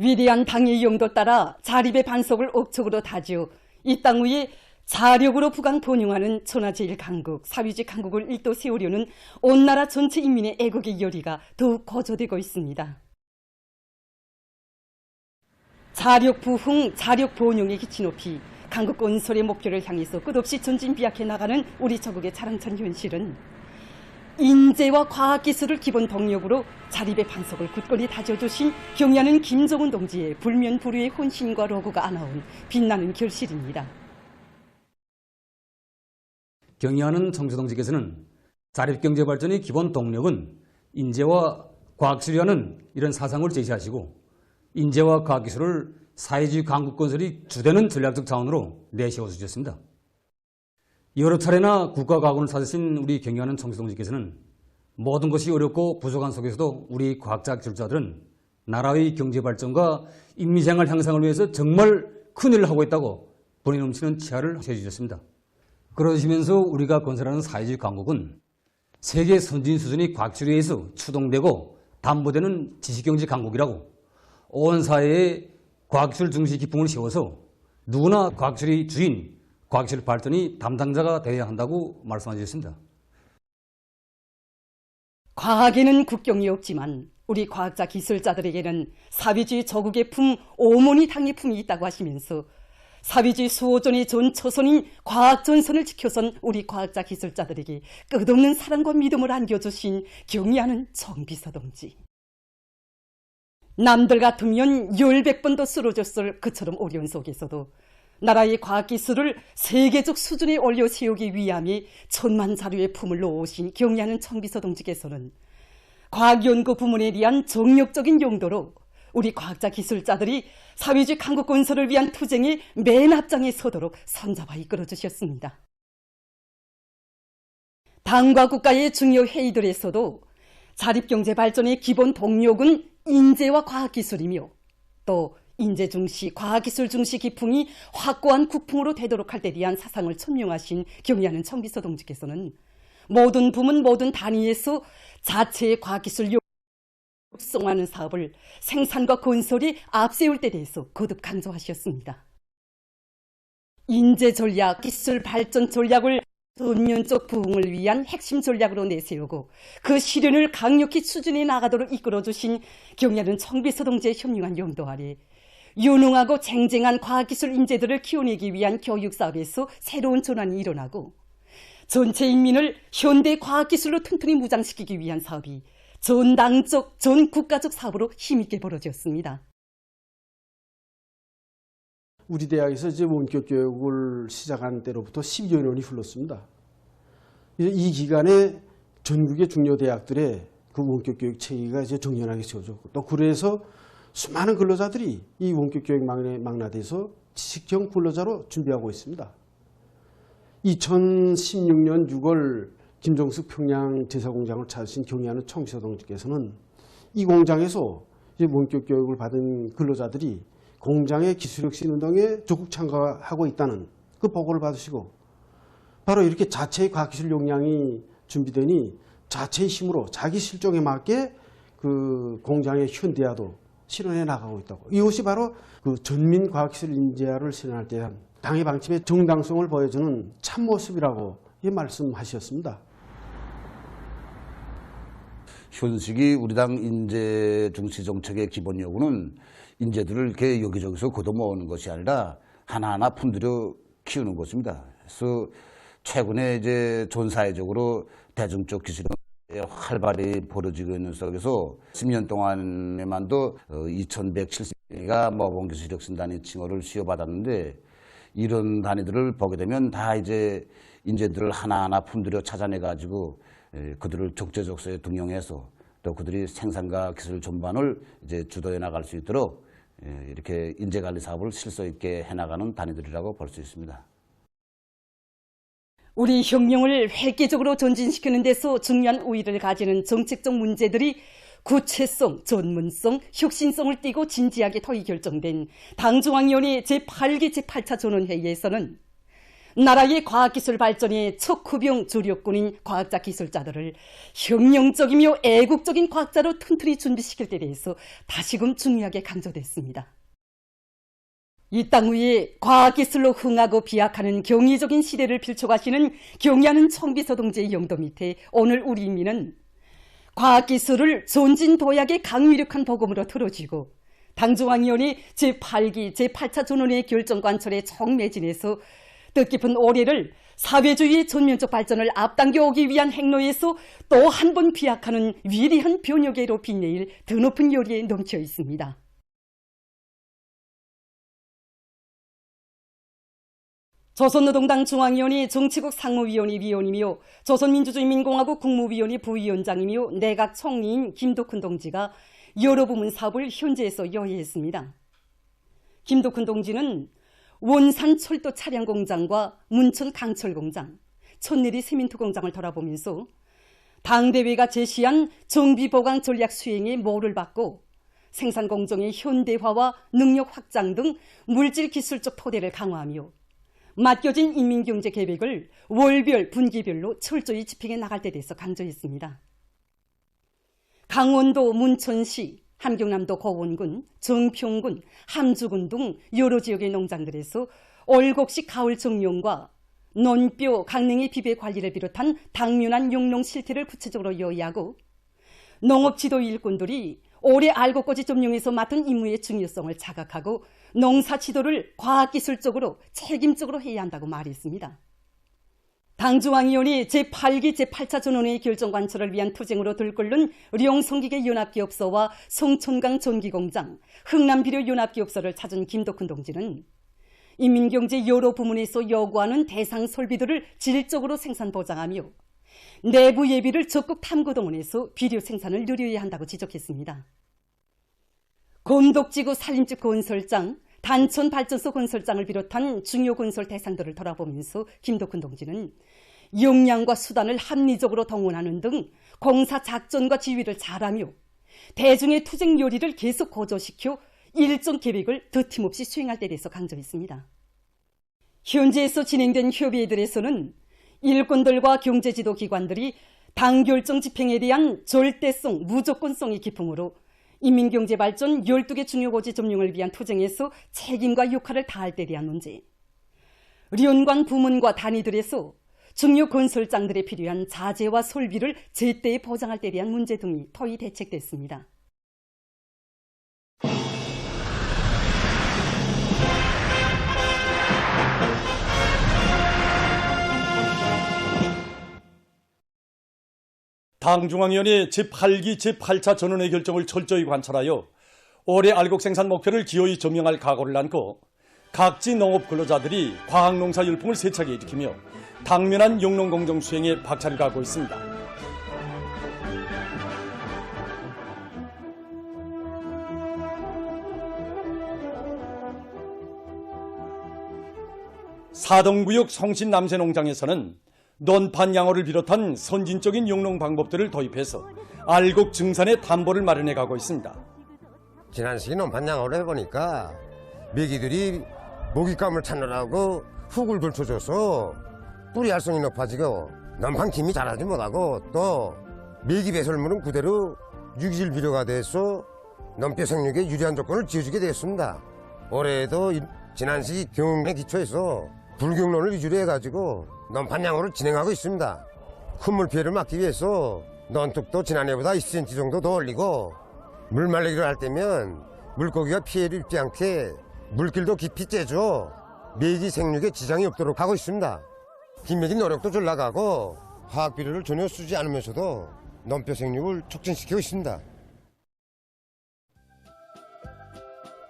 위대한 당의 용도 따라 자립의 반석을 억척으로 다지어 이 땅 위에 자력으로 부강 번영하는 천하제일강국, 사위지 강국을 일도 세우려는 온 나라 전체 인민의 애국의 열의가 더욱 거저되고 있습니다. 자력 부흥, 자력 번영의 기치 높이 강국 건설의 목표를 향해서 끝없이 전진비약해 나가는 우리 저국의 자랑찬 현실은 인재와 과학기술을 기본 동력으로 자립의 반석을 굳건히 다져주신 경의하는 김정은 동지의 불면불후의 혼신과 로고가 안아온 빛나는 결실입니다. 경의하는 청주동지께서는 자립경제 발전의 기본 동력은 인재와 과학기술이라는 이런 사상을 제시하시고 인재와 과학기술을 사회주의 강국 건설이 주되는 전략적 자원으로 내세워주셨습니다. 여러 차례나 국가과학원을 찾으신 우리 경의하는 청주동지께서는 모든 것이 어렵고 부족한 속에서도 우리 과학자 기술자들은 나라의 경제발전과 인민생활 향상을 위해서 정말 큰일을 하고 있다고 본의 넘치는 치하를 해주셨습니다. 그러시면서 우리가 건설하는 사회주의 강국은 세계 선진 수준의 과학기술에 의해서 추동되고 담보되는 지식경제 강국이라고 온 사회에 과학기술 중시 기풍을 세워서 누구나 과학기술의 주인, 과학기술 발전의 담당자가 되어야 한다고 말씀하셨습니다. 과학에는 국경이 없지만 우리 과학자 기술자들에게는 사회주의 저국의 품, 오모니 당의 품이 있다고 하시면서 사회주의 수호전의 전 처선인 과학전선을 지켜선 우리 과학자 기술자들에게 끝없는 사랑과 믿음을 안겨주신 경의하는 정비서 동지. 남들 같으면 10~100번 더 쓰러졌을 그처럼 어려운 속에서도 나라의 과학기술을 세계적 수준에 올려 세우기 위함에 천만 자료의 품을 놓으신 경의하는 정비서 동지께서는 과학연구 부문에 대한 정력적인 용도로 우리 과학자 기술자들이 사회주의 강국 건설을 위한 투쟁의 맨 앞장에 서도록 선잡아 이끌어 주셨습니다. 당과 국가의 중요 회의들에서도 자립경제 발전의 기본 동력은 인재와 과학기술이며 또 인재 중시, 과학기술 중시 기풍이 확고한 국풍으로 되도록 할 때 대한 사상을 천명하신 경의하는 정비서 동지께서는 모든 부문, 모든 단위에서 자체의 과학기술 육성하는 사업을 생산과 건설이 앞세울 때 대해서 거듭 강조하셨습니다. 인재 전략, 기술 발전 전략을 전면적 부흥을 위한 핵심 전략으로 내세우고 그 실현을 강력히 추진해 나가도록 이끌어주신 경의하는 정비서 동지의 현명한 용도 아래 유능하고 쟁쟁한 과학기술 인재들을 키워내기 위한 교육사업에서 새로운 전환이 일어나고 전체 인민을 현대 과학기술로 튼튼히 무장시키기 위한 사업이 전당적, 전국가적 사업으로 힘있게 벌어졌습니다. 우리 대학에서 이제 원격 교육을 시작한 때로부터 10여 년이 흘렀습니다. 이 기간에 전국의 중요 대학들의 그 원격 교육 체계가 이제 정연하게 세워졌고 또 그래서 수많은 근로자들이 이 원격 교육 망라돼서 지식형 근로자로 준비하고 있습니다. 2016년 6월 김정숙 평양 제사공장을 찾으신 경의하는 청비서 동지께서는 이 공장에서 이제 원격 교육을 받은 근로자들이 공장의 기술혁신 운동에 적극 참가하고 있다는 그 보고를 받으시고 바로 이렇게 자체의 과학기술 역량이 준비되니 자체의 힘으로 자기 실종에 맞게 그 공장의 현대화도 실현해 나가고 있다고. 이것이 바로 그 전민 과학기술 인재화를 실현할 때 대한 당의 방침의 정당성을 보여주는 참모습이라고 말씀하셨습니다. 현식이 우리 당 인재 중시 정책의 기본 요구는 인재들을 이렇게 여기저기서 걷어모으는 것이 아니라 하나하나 품들여 키우는 것입니다. 그래서 최근에 이제 전 사회적으로 대중적 기술이 활발히 벌어지고 있는 속에서 10년 동안에만도 2170개가 모범기술혁신단위 칭호를 수여받았는데 이런 단위들을 보게 되면 다 이제 인재들을 하나하나 품들여 찾아내가지고 그들을 적재적소에 등용해서 또 그들이 생산과 기술 전반을 이제 주도해 나갈 수 있도록 이렇게 인재관리 사업을 실속 있게 해나가는 단위들이라고 볼 수 있습니다. 우리 혁명을 획기적으로 전진시키는 데서 중요한 우위를 가지는 정책적 문제들이 구체성, 전문성, 혁신성을 띠고 진지하게 토의 결정된 당중앙위원회 제8기 제8차 전원회의에서는 나라의 과학기술 발전의 척후병 주력군인 과학자 기술자들을 혁명적이며 애국적인 과학자로 튼튼히 준비시킬 때 대해서 다시금 중요하게 강조됐습니다. 이 땅 위에 과학기술로 흥하고 비약하는 경이적인 시대를 필초하시는 경의하는 청비서 동지의 영도 밑에 오늘 우리 인민은 과학기술을 존진도약의 강위력한 복음으로 들어지고 당중앙위원회 제8기 제8차 전원회의 결정관철에 정매진해서 뜻깊은 올해를 사회주의의 전면적 발전을 앞당겨 오기 위한 행로에서 또 한 번 비약하는 위대한 변혁계로 빛내일 드높은 요리에 넘쳐 있습니다. 조선노동당 중앙위원회 정치국 상무위원회 위원이며 조선민주주의인민공화국 국무위원회 부위원장이며 내각 총리인 김덕훈 동지가 여러 부문 사업을 현재에서 여회했습니다. 김덕훈 동지는 원산 철도 차량 공장과 문천 강철 공장, 천내리 세민트 공장을 돌아보면서 당대회가 제시한 정비 보강 전략 수행에 모를 받고 생산 공정의 현대화와 능력 확장 등 물질 기술적 토대를 강화하며 맡겨진 인민경제 계획을 월별, 분기별로 철저히 집행해 나갈 때 대해서 강조했습니다. 강원도 문천시, 함경남도 고원군, 정평군, 함주군 등 여러 지역의 농장들에서 올곡식 가을 정용과 논뼈, 강냉이 비배 관리를 비롯한 당면한 용농 실태를 구체적으로 요약하고 농업 지도 일꾼들이 올해 알곡고지 점용에서 맡은 임무의 중요성을 자각하고 농사 지도를 과학기술적으로 책임적으로 해야 한다고 말했습니다. 당중앙위원회 제8기 제8차 전원회의 결정관철을 위한 투쟁으로 들끓는 령성기계 연합기업소와 성촌강 전기공장, 흥남비료 연합기업소를 찾은 김덕훈 동지는 인민경제 여러 부문에서 요구하는 대상 설비들을 질적으로 생산 보장하며 내부 예비를 적극 탐구동원해서 비료 생산을 늘려야 한다고 지적했습니다. 곤독지구 산림집 건설장, 단천발전소 건설장을 비롯한 중요 건설 대상들을 돌아보면서 김덕훈 동지는 역량과 수단을 합리적으로 동원하는 등 공사 작전과 지휘를 잘하며 대중의 투쟁 요리를 계속 고조시켜 일정 계획을 더팀없이 수행할 때 대해서 강조했습니다. 현지에서 진행된 협의회들에서는 일꾼들과 경제지도기관들이 당결정 집행에 대한 절대성, 무조건성이 기풍으로 인민경제발전 12개 중요고지 점령을 위한 투쟁에서 책임과 역할을 다할 때 대한 문제, 연관 부문과 단위들에서 중요 건설장들에 필요한 자재와 설비를 제때에 보장할 때 대한 문제 등이 토의 대책됐습니다. 당중앙위원회 제8기 제8차 전원회 결정을 철저히 관찰하여 올해 알곡 생산 목표를 기어이 점령할 각오를 안고 각지 농업 근로자들이 과학농사 열풍을 세차게 일으키며 당면한 용농공정 수행에 박차를 가하고 있습니다. 사동구역 송신남새농장에서는 논판 양호를 비롯한 선진적인 용농 방법들을 도입해서 알곡 증산의 담보를 마련해 가고 있습니다. 지난 시기 논판 양호를 해보니까 메기들이 먹잇감을 찾느라고 흙을 들쳐줘서 뿌리 활성이 높아지고 논판 김이 자라지 못하고 또 메기 배설물은 그대로 유기질 비료가 돼서 논뼈 생육에 유리한 조건을 지어주게 되었습니다. 올해에도 지난 시기 경험에 기초해서 불경론을 위주로 해가지고 논판 양호를 진행하고 있습니다. 흙물 피해를 막기 위해서 논뚝도 지난해보다 1cm 정도 더 올리고 물 말리기를 할 때면 물고기가 피해를 입지 않게 물길도 깊이 째줘 메기 생육에 지장이 없도록 하고 있습니다. 김메기 노력도 줄 나가고 화학 비료를 전혀 쓰지 않으면서도 논뼈 생육을 촉진시키고 있습니다.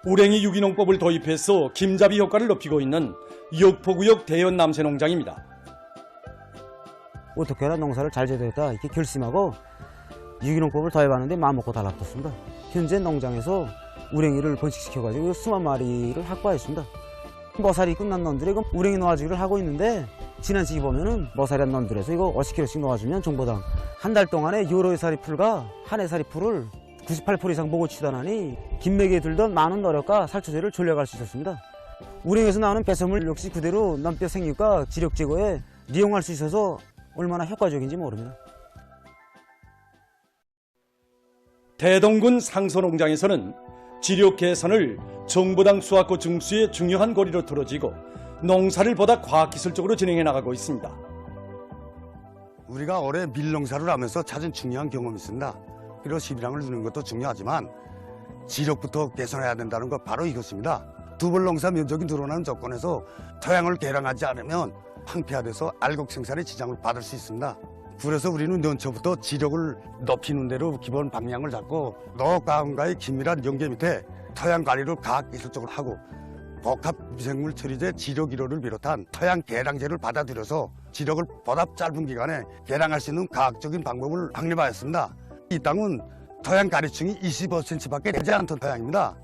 우랭이 유기농법을 도입해서 김잡이 효과를 높이고 있는 역포구역 대연 남새농장입니다. 어떻게 해야 농사를 잘 지어야겠다 이렇게 결심하고 유기농법을 도입하는데 마음먹고 달라붙었습니다. 현재 농장에서 우랭이를 번식시켜가지고 수만 마리를 확보하였습니다. 머사리 끝난 놈들이 우랭이 놓아주기를 하고 있는데 지난 시기 보면은 머사리한 놈들에서 이거 50kg씩 놓아주면 정보당 한 달 동안에 여러 해살이 풀과 한 해살이 풀을 98% 이상 목을 치다나니 김맥에 들던 많은 노력과 살처제를 전략할 수 있었습니다. 우랭에서 나오는 배설물 역시 그대로 남뼈 생육과 지력 제거에 이용할 수 있어서 얼마나 효과적인지 모릅니다. 대동군 상서농장에서는 지력 개선을 정보당 수확고 증수의 중요한 고리로 들어지고 농사를 보다 과학기술적으로 진행해 나가고 있습니다. 우리가 올해 밀농사를 하면서 찾은 중요한 경험이 있습니다. 비록 시비랑을 누는 것도 중요하지만 지력부터 개선해야 된다는 것 바로 이것입니다. 두벌 농사 면적이 늘어나는 조건에서 토양을 개량하지 않으면 황폐화돼서 알곡 생산에 지장을 받을 수 있습니다. 그래서 우리는 연초부터 지력을 높이는 대로 기본 방향을 잡고 농업과학과의 긴밀한 연계 밑에 토양 관리를 과학기술적으로 하고 복합 미생물 처리제 지력 1호를 비롯한 토양 개량제를 받아들여서 지력을 보다 짧은 기간에 개량할 수 있는 과학적인 방법을 확립하였습니다. 이 땅은 토양 가리층이 25cm밖에 되지 않던 토양입니다.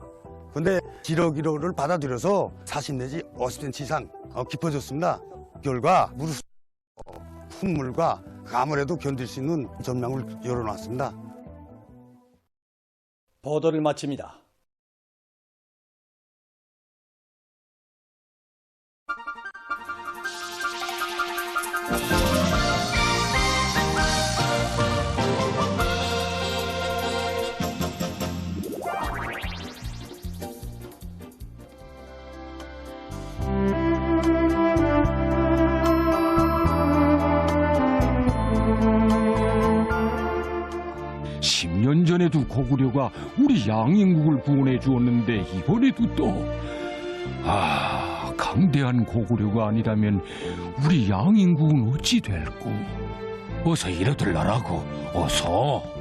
그런데 지력 1호를 받아들여서 40 내지 50cm 이상 깊어졌습니다. 결과 물, 흙물과 가물에도 견딜 수 있는 전망을 열어놨습니다. 보도를 마칩니다. 년 전에도 고구려가 우리 양인국을 구원해 주었는데 이번에도 또 강대한 고구려가 아니라면 우리 양인국은 어찌 될꼬. 어서 이러들라라고 어서.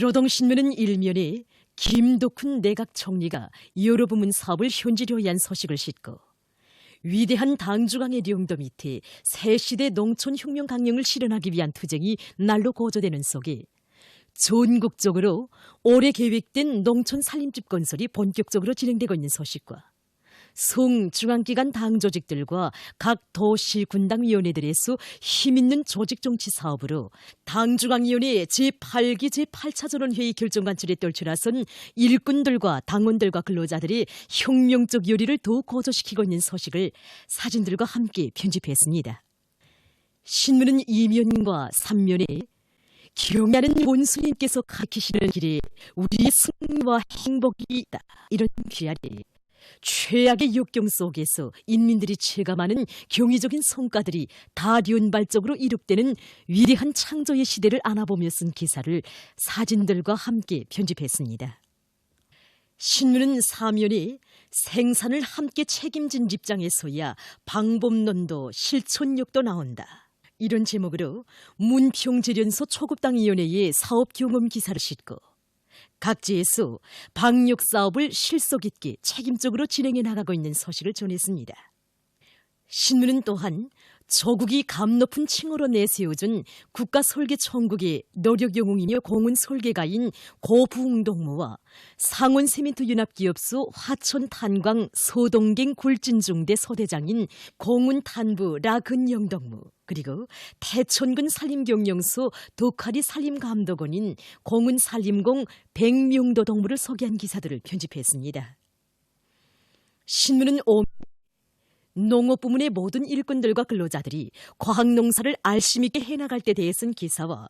노동신문은 일면에 김덕훈 내각 총리가 여러 부문 사업을 현지로 위한 소식을 싣고 위대한 당주강의 령도 밑에 새시대 농촌혁명 강령을 실현하기 위한 투쟁이 날로 고조되는 속에 전국적으로 올해 계획된 농촌 살림집 건설이 본격적으로 진행되고 있는 소식과 중앙기관 당조직들과 각 도시 군당위원회들에서 힘있는 조직정치 사업으로 당중앙위원회 제8기 제8차 전원회의 결정관철에 떨쳐나선 일꾼들과 당원들과 근로자들이 혁명적 열의를 더욱 고조시키고 있는 소식을 사진들과 함께 편집했습니다. 신문은 2면과 3면에 경야는 본수님께서 가르치시는 길에 우리의 승리와 행복이 있다, 이런 귀하리 최악의 역경 속에서 인민들이 체감하는 경이적인 성과들이 다연발적으로 이룩되는 위대한 창조의 시대를 안아보며 쓴 기사를 사진들과 함께 편집했습니다. 신문은 사면에 생산을 함께 책임진 입장에서야 방법론도 실천력도 나온다, 이런 제목으로 문평재련소 초급당위원회의 사업경험 기사를 싣고 각지에서 방역 사업을 실속 있게 책임적으로 진행해 나가고 있는 소식을 전했습니다. 신문은 또한 조국이 감 높은 칭호로 내세워준 국가설계총국의 노력영웅이며 공훈설계가인 고부웅동무와 상온세멘트윤합기업소 화천탄광 소동갱 굴진중대 소대장인 공훈탄부 라근영동무, 그리고 태촌군 산림경영소 독하리 산림감독원인 공훈산림공 백명도 동무를 소개한 기사들을 편집했습니다. 신문은 농업 부문의 모든 일꾼들과 근로자들이 과학농사를 알심있게 해나갈 때 대해 쓴 기사와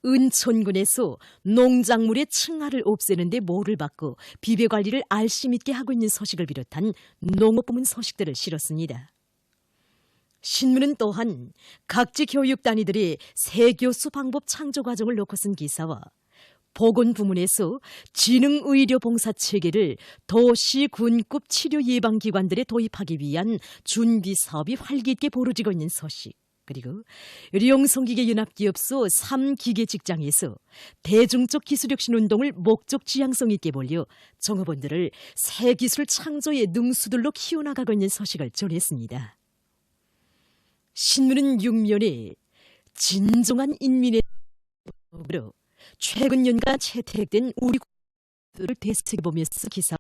은촌군에서 농작물의 층하를 없애는 데 모를 받고 비배관리를 알심있게 하고 있는 소식을 비롯한 농업 부문 소식들을 실었습니다. 신문은 또한 각지 교육 단위들의 새 교수 방법 창조 과정을 놓고 쓴 기사와 보건 부문에서 지능의료 봉사 체계를 도시 군급 치료 예방 기관들에 도입하기 위한 준비 사업이 활기있게 벌어지고 있는 소식, 그리고 룡성기계 연합기업소 3기계 직장에서 대중적 기술혁신 운동을 목적 지향성 있게 벌려 종업원들을 새 기술 창조의 능수들로 키워나가고 있는 소식을 전했습니다. 신문은 6면에 진정한 인민의 으로 최근 연간 채택된 우리 국들을 되새겨보면서 기사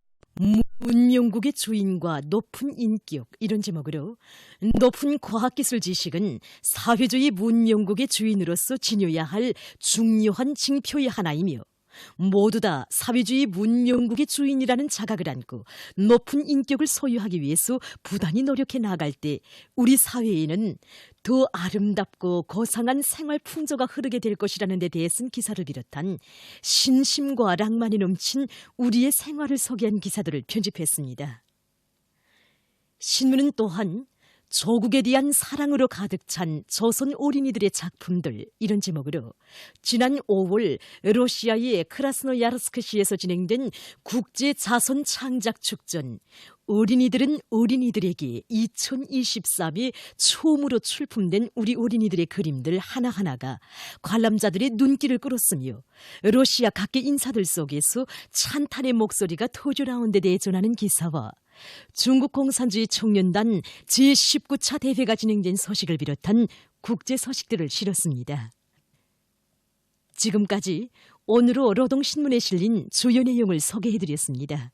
문명국의 주인과 높은 인격, 이런 제목으로 높은 과학기술 지식은 사회주의 문명국의 주인으로서 지녀야 할 중요한 징표의 하나이며 모두 다 사회주의 문명국의 주인이라는 자각을 안고 높은 인격을 소유하기 위해서 부단히 노력해 나갈 때 우리 사회에는 더 아름답고 고상한 생활 풍조가 흐르게 될 것이라는 데 대해 쓴 기사를 비롯한 신심과 낭만이 넘친 우리의 생활을 소개한 기사들을 편집했습니다. 신문은 또한 조국에 대한 사랑으로 가득 찬 조선 어린이들의 작품들, 이런 제목으로 지난 5월 러시아의 크라스노야르스크시에서 진행된 국제 자선 창작 축전 어린이들은 어린이들에게 2023에 처음으로 출품된 우리 어린이들의 그림들 하나하나가 관람자들의 눈길을 끌었으며 러시아 각계 인사들 속에서 찬탄의 목소리가 터져나온 데 대해 전하는 기사와 중국 공산주의 청년단 제19차 대회가 진행된 소식을 비롯한 국제 소식들을 실었습니다. 지금까지 오늘로 노동신문에 실린 주요 내용을 소개해드렸습니다.